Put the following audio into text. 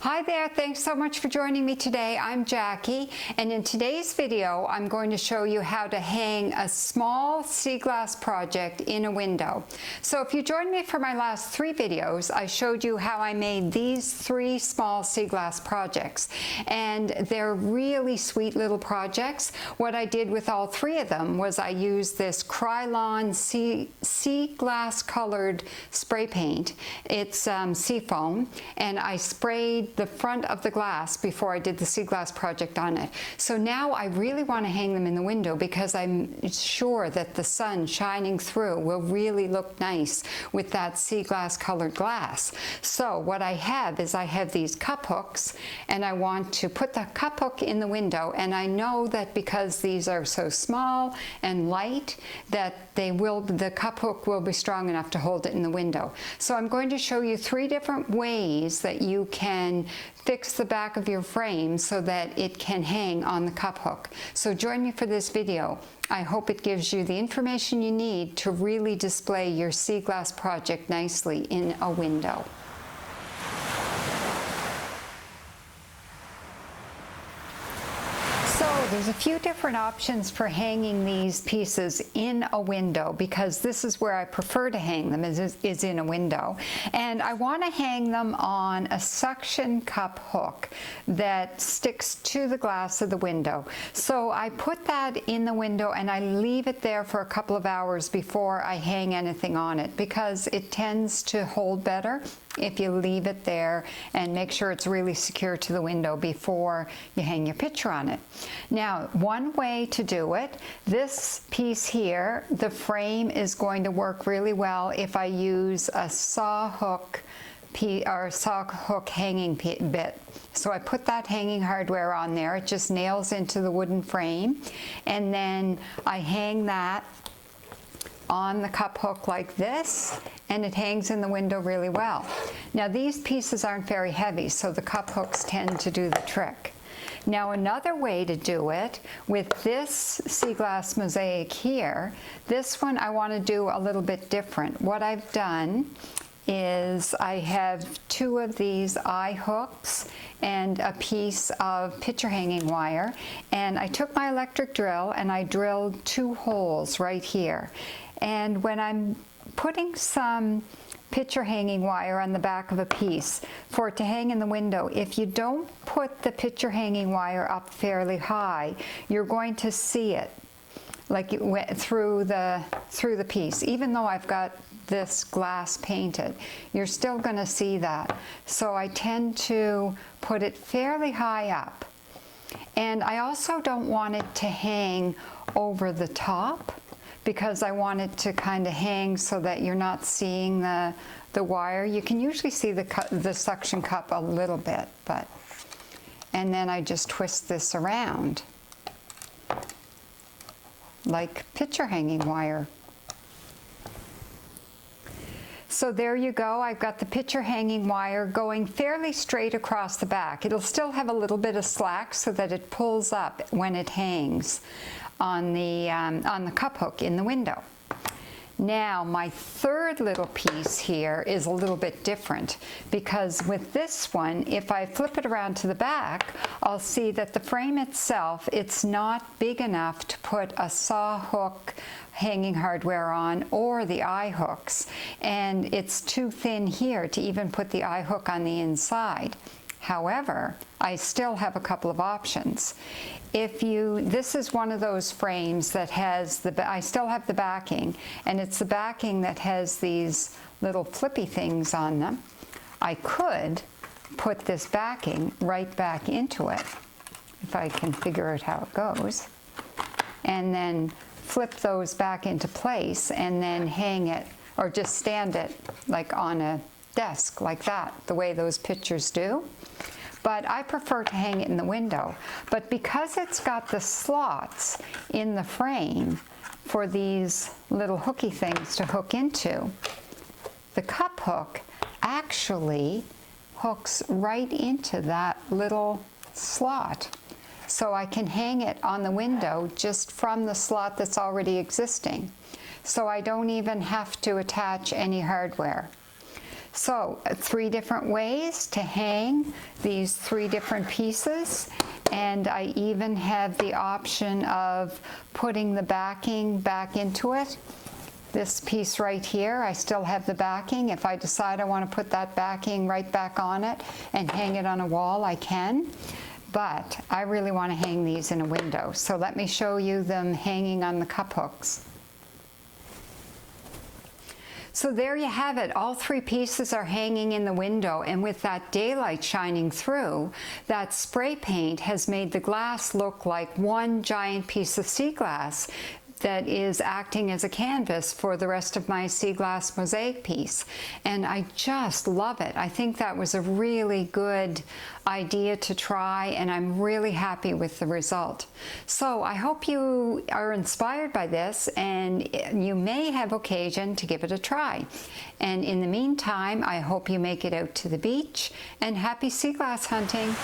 Hi there, thanks so much for joining me today. I'm Jackie, and in today's video I'm going to show you how to hang a small sea glass project in a window. So if you joined me for my last 3 videos, I showed you how I made these 3 small sea glass projects, and they're really sweet little projects. What I did with all 3 of them was I used this Krylon sea glass colored spray paint. It's seafoam, and I sprayed the front of the glass before I did the sea glass project on it. So now I really want to hang them in the window because I'm sure that the sun shining through will really look nice with that sea glass colored glass. So what I have is I have these cup hooks, and I want to put the cup hook in the window, and I know that because these are so small and light that the cup hook will be strong enough to hold it in the window. So I'm going to show you 3 different ways that you can fix the back of your frame so that it can hang on the cup hook. So join me for this video. I hope it gives you the information you need to really display your sea glass project nicely in a window. There's a few different options for hanging these pieces in a window, because this is where I prefer to hang them, is in a window. And I want to hang them on a suction cup hook that sticks to the glass of the window. So I put that in the window and I leave it there for a couple of hours before I hang anything on it, because it tends to hold better if you leave it there and make sure it's really secure to the window before you hang your picture on it. Now, one way to do it, this piece here, the frame is going to work really well if I use a saw hook hanging bit. So I put that hanging hardware on there. It just nails into the wooden frame, and then I hang that on the cup hook like this, and it hangs in the window really well. Now these pieces aren't very heavy, so the cup hooks tend to do the trick. Now another way to do it with this sea glass mosaic here, this one I want to do a little bit different. What I've done is I have 2 of these eye hooks and a piece of picture hanging wire, and I took my electric drill and I drilled 2 holes right here. And when I'm putting some picture hanging wire on the back of a piece for it to hang in the window, if you don't put the picture hanging wire up fairly high, you're going to see it like it went through the piece. Even though I've got this glass painted, you're still going to see that. So I tend to put it fairly high up. And I also don't want it to hang over the top, because I want it to kind of hang so that you're not seeing the wire. You can usually see the suction cup a little bit, and then I just twist this around like picture hanging wire. So there you go. I've got the picture hanging wire going fairly straight across the back. It'll still have a little bit of slack so that it pulls up when it hangs on the cup hook in the window. Now my 3rd little piece here is a little bit different, because with this one, if I flip it around to the back, I'll see that the frame itself, it's not big enough to put a saw hook hanging hardware on or the eye hooks, and it's too thin here to even put the eye hook on the inside. However, I still have a couple of options. This is one of those frames that has I still have the backing, and it's the backing that has these little flippy things on them. I could put this backing right back into it, if I can figure out how it goes, and then flip those back into place and then hang it, or just stand it like on a desk like that, the way those pictures do. But I prefer to hang it in the window. But because it's got the slots in the frame for these little hooky things to hook into, the cup hook actually hooks right into that little slot. So I can hang it on the window just from the slot that's already existing. So I don't even have to attach any hardware. So 3 different ways to hang these 3 different pieces, and I even have the option of putting the backing back into it. This piece right here, I still have the backing. If I decide I want to put that backing right back on it and hang it on a wall, I can. But I really want to hang these in a window. So let me show you them hanging on the cup hooks. So there you have it. All 3 pieces are hanging in the window, and with that daylight shining through, that spray paint has made the glass look like one giant piece of sea glass that is acting as a canvas for the rest of my sea glass mosaic piece. And I just love it. I think that was a really good idea to try, and I'm really happy with the result. So I hope you are inspired by this, and you may have occasion to give it a try. And in the meantime, I hope you make it out to the beach, and happy sea glass hunting.